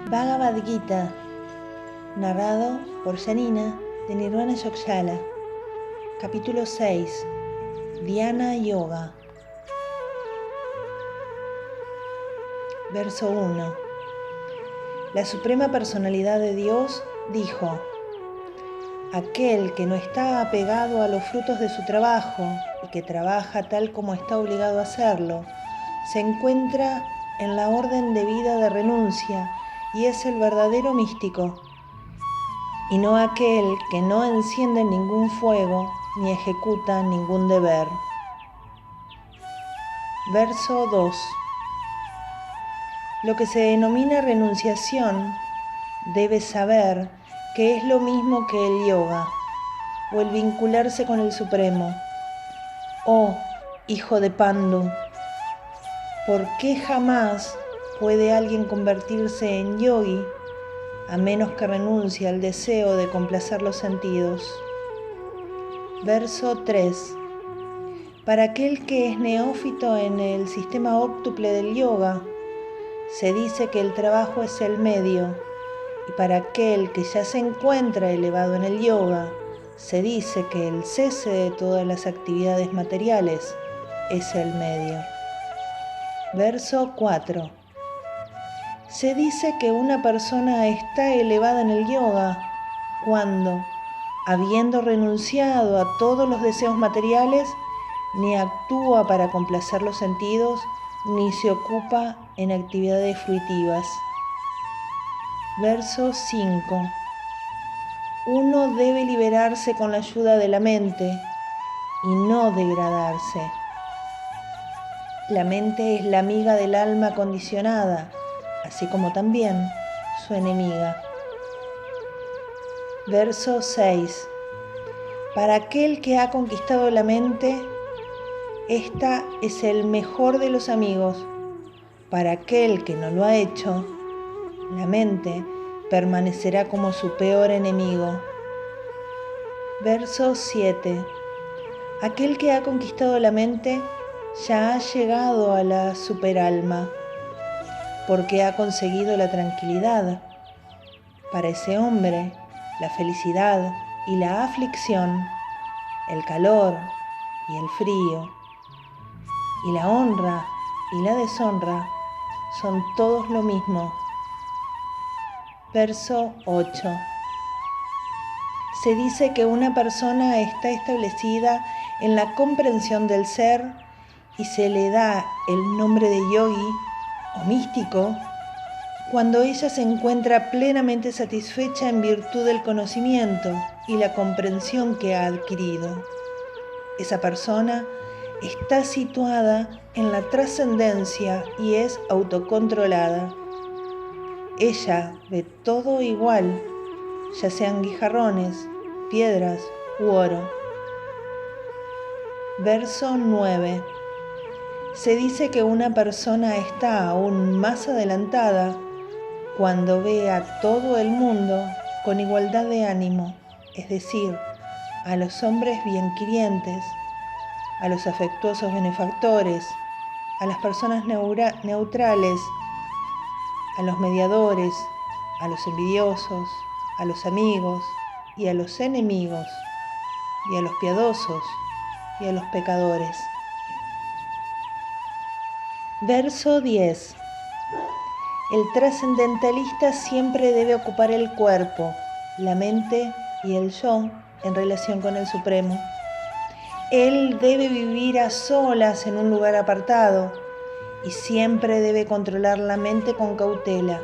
Bhagavad Gita, narrado por Janina de Nirvana Yokshala. Capítulo 6. Dhyana Yoga. Verso 1. La Suprema Personalidad de Dios dijo: aquel que no está apegado a los frutos de su trabajo y que trabaja tal como está obligado a hacerlo, se encuentra en la orden de vida de renuncia y es el verdadero místico, y no aquel que no enciende ningún fuego ni ejecuta ningún deber. Verso 2. Lo que se denomina renunciación debe saber que es lo mismo que el yoga o el vincularse con el Supremo. Oh, hijo de Pandu, ¿por qué jamás puede alguien convertirse en yogi a menos que renuncie al deseo de complacer los sentidos? Verso 3. Para aquel que es neófito en el sistema óctuple del yoga, se dice que el trabajo es el medio, y para aquel que ya se encuentra elevado en el yoga, se dice que el cese de todas las actividades materiales es el medio. Verso 4. Se dice que una persona está elevada en el yoga cuando, habiendo renunciado a todos los deseos materiales, ni actúa para complacer los sentidos, ni se ocupa en actividades fruitivas. Verso 5. Uno debe liberarse con la ayuda de la mente y no degradarse. La mente es la amiga del alma condicionada, así como también su enemiga. Verso 6. Para aquel que ha conquistado la mente, esta es el mejor de los amigos. Para aquel que no lo ha hecho, la mente permanecerá como su peor enemigo. Verso 7. Aquel que ha conquistado la mente ya ha llegado a la superalma, porque ha conseguido la tranquilidad. Para ese hombre, la felicidad y la aflicción, el calor y el frío, y la honra y la deshonra son todos lo mismo. Verso 8. Se dice que una persona está establecida en la comprensión del ser y se le da el nombre de yogi o místico cuando ella se encuentra plenamente satisfecha en virtud del conocimiento y la comprensión que ha adquirido. Esa persona está situada en la trascendencia y es autocontrolada. Ella ve todo igual, ya sean guijarrones, piedras u oro. Verso 9. Se dice que una persona está aún más adelantada cuando ve a todo el mundo con igualdad de ánimo, es decir, a los hombres bienquirientes, a los afectuosos benefactores, a las personas neutrales, a los mediadores, a los envidiosos, a los amigos y a los enemigos, y a los piadosos y a los pecadores. Verso 10. El trascendentalista siempre debe ocupar el cuerpo, la mente y el yo en relación con el Supremo. Él debe vivir a solas en un lugar apartado y siempre debe controlar la mente con cautela.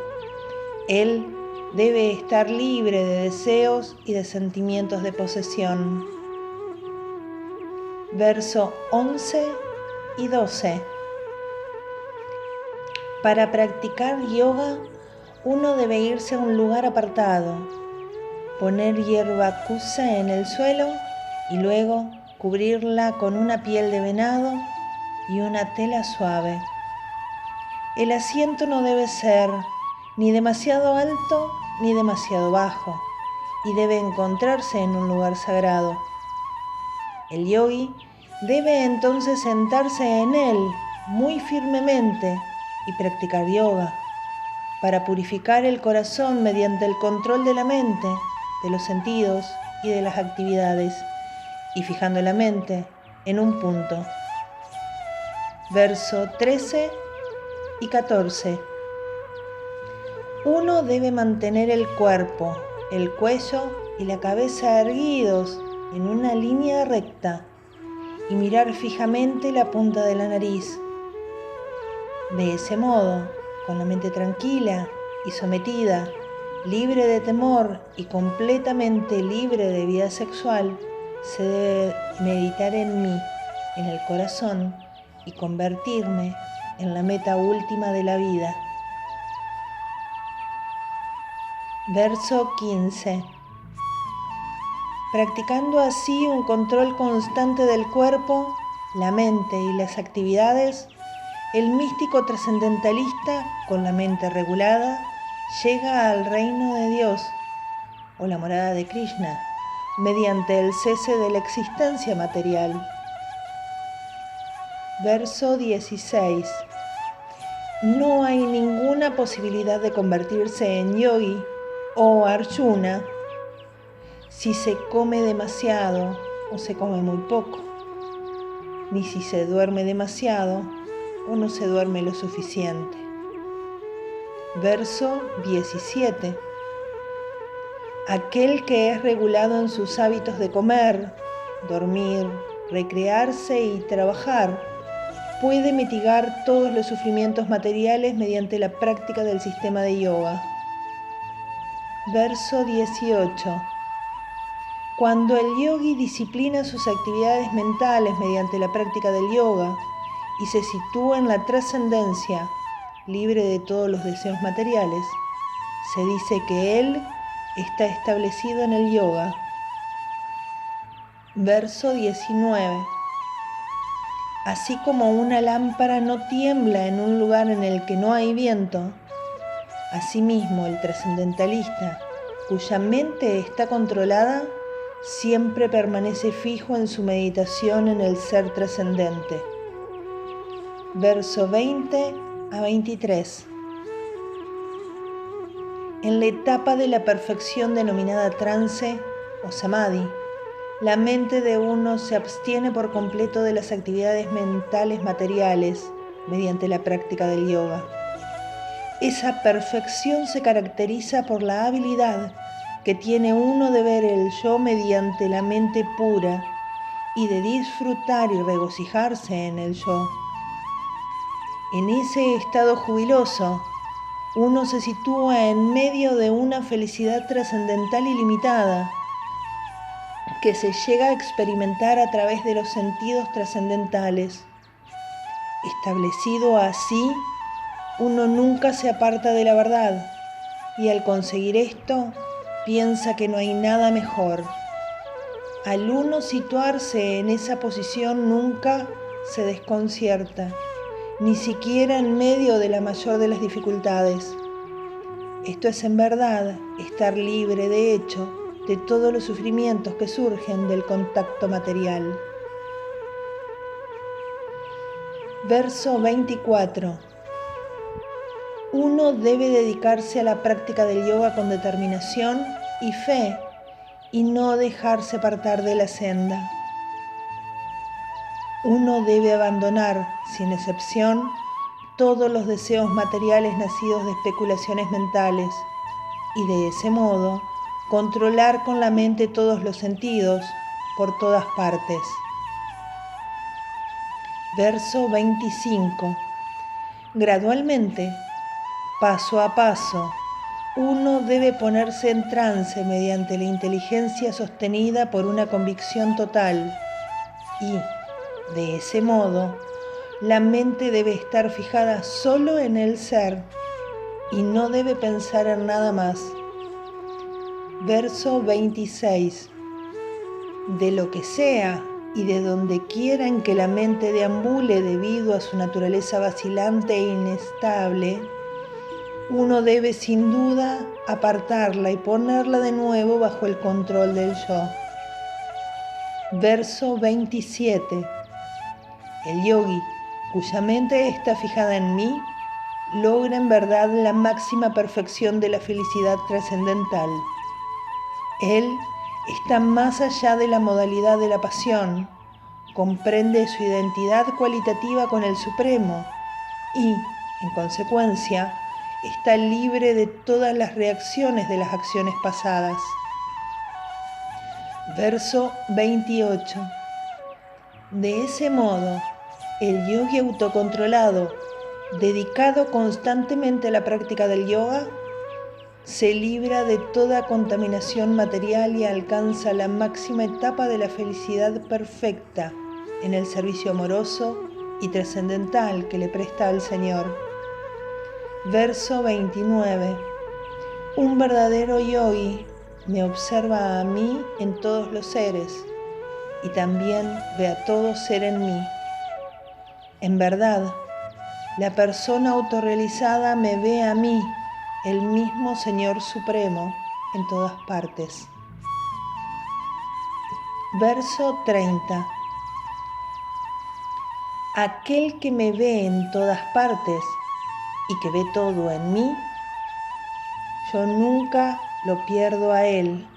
Él debe estar libre de deseos y de sentimientos de posesión. Verso 11 y 12. Para practicar yoga, uno debe irse a un lugar apartado, poner hierba kusa en el suelo y luego cubrirla con una piel de venado y una tela suave. El asiento no debe ser ni demasiado alto ni demasiado bajo y debe encontrarse en un lugar sagrado. El yogi debe entonces sentarse en él muy firmemente y practicar yoga. para purificar el corazón mediante el control de la mente, de los sentidos y de las actividades, y fijando la mente en un punto. Verso 13 y 14. Uno debe mantener el cuerpo, el cuello y la cabeza erguidos en una línea recta y mirar fijamente la punta de la nariz. De ese modo, con la mente tranquila y sometida, libre de temor y completamente libre de vida sexual, se debe meditar en mí, en el corazón, y convertirme en la meta última de la vida. Verso 15. Practicando así un control constante del cuerpo, la mente y las actividades, el místico trascendentalista, con la mente regulada, llega al reino de Dios o la morada de Krishna mediante el cese de la existencia material. Verso 16. No hay ninguna posibilidad de convertirse en yogi o Arjuna si se come demasiado o se come muy poco, ni si se duerme demasiado o no se duerme lo suficiente. Verso 17. Aquel que es regulado en sus hábitos de comer, dormir, recrearse y trabajar, puede mitigar todos los sufrimientos materiales mediante la práctica del sistema de yoga. Verso 18. Cuando el yogi disciplina sus actividades mentales mediante la práctica del yoga y se sitúa en la trascendencia, libre de todos los deseos materiales, se dice que él está establecido en el yoga. Verso 19. Así como una lámpara no tiembla en un lugar en el que no hay viento, asimismo el trascendentalista, cuya mente está controlada, siempre permanece fijo en su meditación en el ser trascendente. Verso 20 a 23. En la etapa de la perfección denominada trance o samadhi, la mente de uno se abstiene por completo de las actividades mentales materiales mediante la práctica del yoga. Esa perfección se caracteriza por la habilidad que tiene uno de ver el yo mediante la mente pura y de disfrutar y regocijarse en el yo. En ese estado jubiloso, uno se sitúa en medio de una felicidad trascendental ilimitada que se llega a experimentar a través de los sentidos trascendentales. Establecido así, uno nunca se aparta de la verdad y al conseguir esto, piensa que no hay nada mejor. Al uno situarse en esa posición nunca se desconcierta, ni siquiera en medio de la mayor de las dificultades. Esto es en verdad estar libre de hecho de todos los sufrimientos que surgen del contacto material. Verso 24. Uno debe dedicarse a la práctica del yoga con determinación y fe y no dejarse apartar de la senda. Uno debe abandonar, sin excepción, todos los deseos materiales nacidos de especulaciones mentales y de ese modo controlar con la mente todos los sentidos por todas partes. Verso 25. Gradualmente, paso a paso, uno debe ponerse en trance mediante la inteligencia sostenida por una convicción total y, de ese modo, la mente debe estar fijada solo en el ser y no debe pensar en nada más. Verso 26. De lo que sea y de donde quiera en que la mente deambule debido a su naturaleza vacilante e inestable, uno debe sin duda apartarla y ponerla de nuevo bajo el control del yo. Verso 27. El yogi, cuya mente está fijada en mí, logra en verdad la máxima perfección de la felicidad trascendental. Él está más allá de la modalidad de la pasión, comprende su identidad cualitativa con el Supremo y, en consecuencia, está libre de todas las reacciones de las acciones pasadas. Verso 28. De ese modo, el yogi autocontrolado, dedicado constantemente a la práctica del yoga, se libra de toda contaminación material y alcanza la máxima etapa de la felicidad perfecta en el servicio amoroso y trascendental que le presta al Señor. Verso 29. Un verdadero yogi me observa a mí en todos los seres y también ve a todo ser en mí. En verdad, la persona autorrealizada me ve a mí, el mismo Señor Supremo, en todas partes. Verso 30. Aquel que me ve en todas partes y que ve todo en mí, yo nunca lo pierdo a él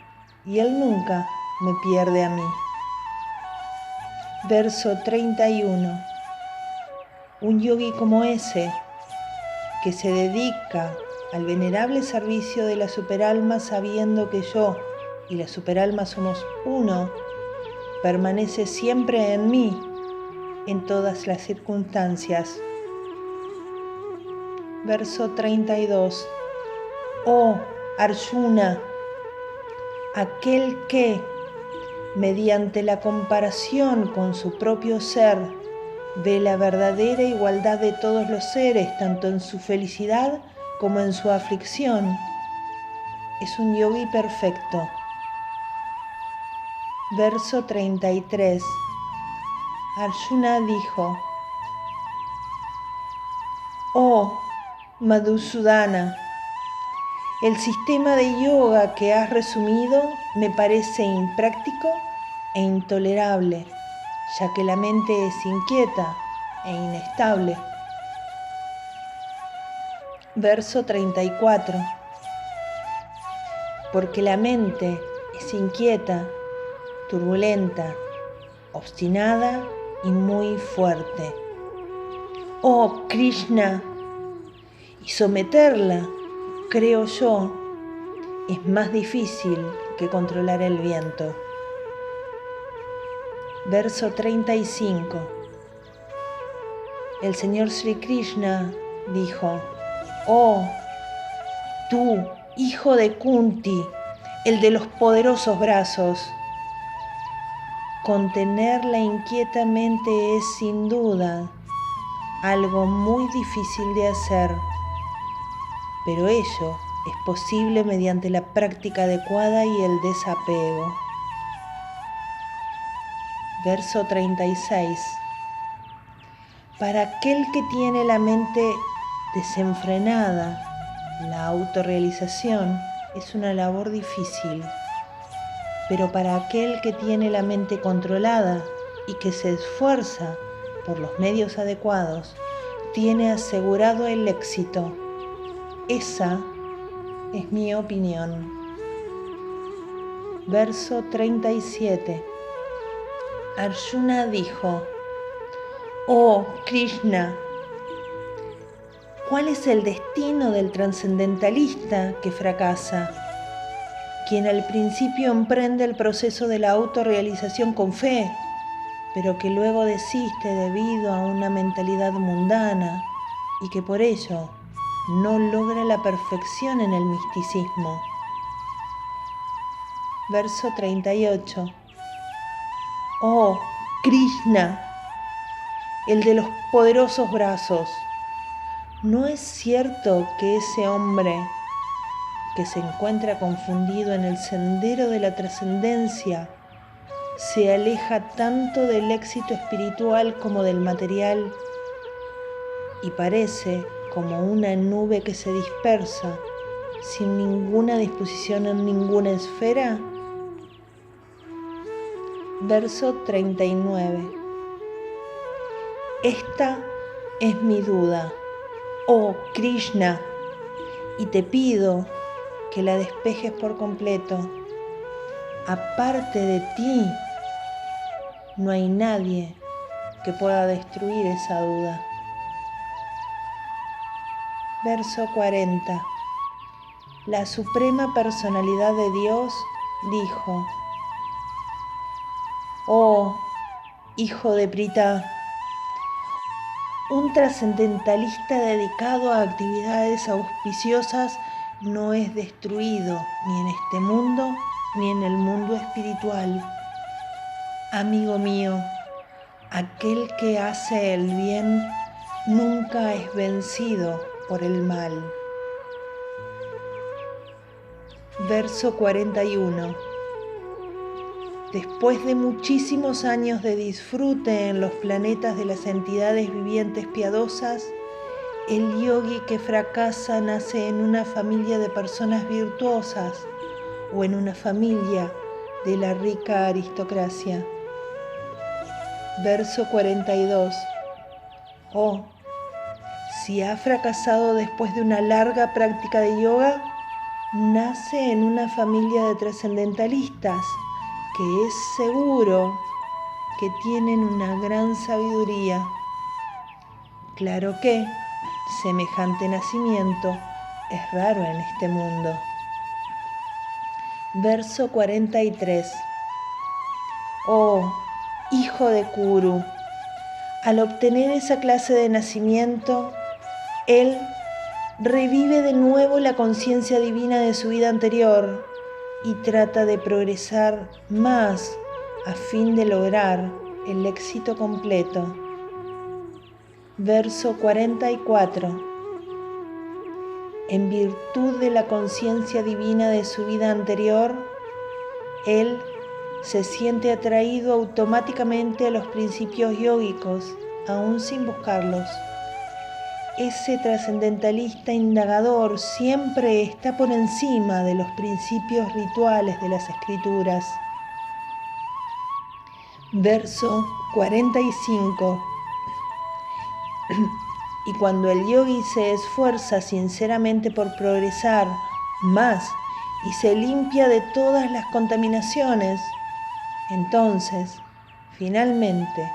y él nunca me pierde a mí. Verso 31. Un yogi como ese, que se dedica al venerable servicio de la superalma sabiendo que yo y la superalma somos uno, permanece siempre en mí, en todas las circunstancias. Verso 32. Oh Arjuna, aquel que, mediante la comparación con su propio ser, ve la verdadera igualdad de todos los seres, tanto en su felicidad como en su aflicción, es un yogi perfecto. Verso 33. Arjuna dijo: Oh Madhusudana, el sistema de yoga que has resumido me parece impráctico e intolerable, ya que la mente es inquieta e inestable. Verso 34. Porque la mente es inquieta, turbulenta, obstinada y muy fuerte. Oh Krishna, y someterla, creo yo, es más difícil que controlar el viento. Verso 35. El Señor Sri Krishna dijo: Oh, tú, hijo de Kunti, el de los poderosos brazos, contenerla inquietamente es sin duda algo muy difícil de hacer, pero ello es posible mediante la práctica adecuada y el desapego. Verso 36. Para aquel que tiene la mente desenfrenada, la autorrealización es una labor difícil, pero para aquel que tiene la mente controlada y que se esfuerza por los medios adecuados, tiene asegurado el éxito. Esa es mi opinión. Verso 37. Arjuna dijo: Oh Krishna, ¿cuál es el destino del trascendentalista que fracasa? Quien al principio emprende el proceso de la autorrealización con fe, pero que luego desiste debido a una mentalidad mundana y que por ello no logra la perfección en el misticismo. Verso 38. Oh Krishna, el de los poderosos brazos, ¿no es cierto que ese hombre que se encuentra confundido en el sendero de la trascendencia se aleja tanto del éxito espiritual como del material y parece como una nube que se dispersa sin ninguna disposición en ninguna esfera? Verso 39. Esta es mi duda. oh Krishna, y te pido que la despejes por completo. Aparte de ti, no hay nadie que pueda destruir esa duda. Verso 40. La Suprema Personalidad de Dios dijo: oh hijo de Pritha, un trascendentalista dedicado a actividades auspiciosas no es destruido ni en este mundo ni en el mundo espiritual. Amigo mío, aquel que hace el bien nunca es vencido por el mal. Verso 41. Después de muchísimos años de disfrute en los planetas de las entidades vivientes piadosas, el yogi que fracasa nace en una familia de personas virtuosas o en una familia de la rica aristocracia. Verso 42. Oh, si ha fracasado después de una larga práctica de yoga, nace en una familia de trascendentalistas que es seguro que tienen una gran sabiduría. Claro que semejante nacimiento es raro en este mundo. Verso 43. Oh, hijo de Kuru, al obtener esa clase de nacimiento, él revive de nuevo la conciencia divina de su vida anterior y trata de progresar más a fin de lograr el éxito completo. Verso 44. En virtud de la conciencia divina de su vida anterior, él se siente atraído automáticamente a los principios yógicos, aún sin buscarlos. Ese trascendentalista indagador siempre está por encima de los principios rituales de las escrituras. Verso 45. Y cuando el yogi se esfuerza sinceramente por progresar más y se limpia de todas las contaminaciones, entonces, finalmente,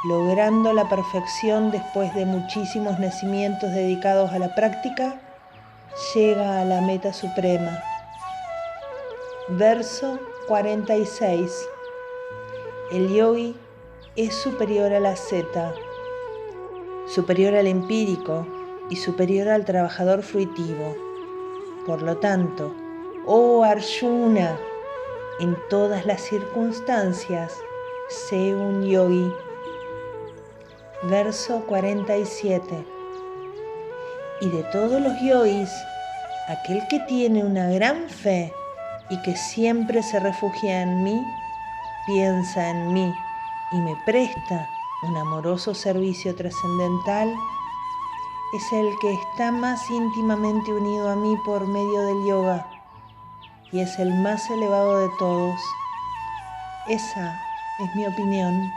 logrando la perfección después de muchísimos nacimientos dedicados a la práctica, llega a la meta suprema. Verso 46. El yogi es superior a la asceta, superior al empírico y superior al trabajador fruitivo. Por lo tanto, oh Arjuna, en todas las circunstancias, sé un yogi. Verso 47. Y de todos los yogis, aquel que tiene una gran fe y que siempre se refugia en mí, piensa en mí y me presta un amoroso servicio trascendental, es el que está más íntimamente unido a mí por medio del yoga y es el más elevado de todos. Esa es mi opinión.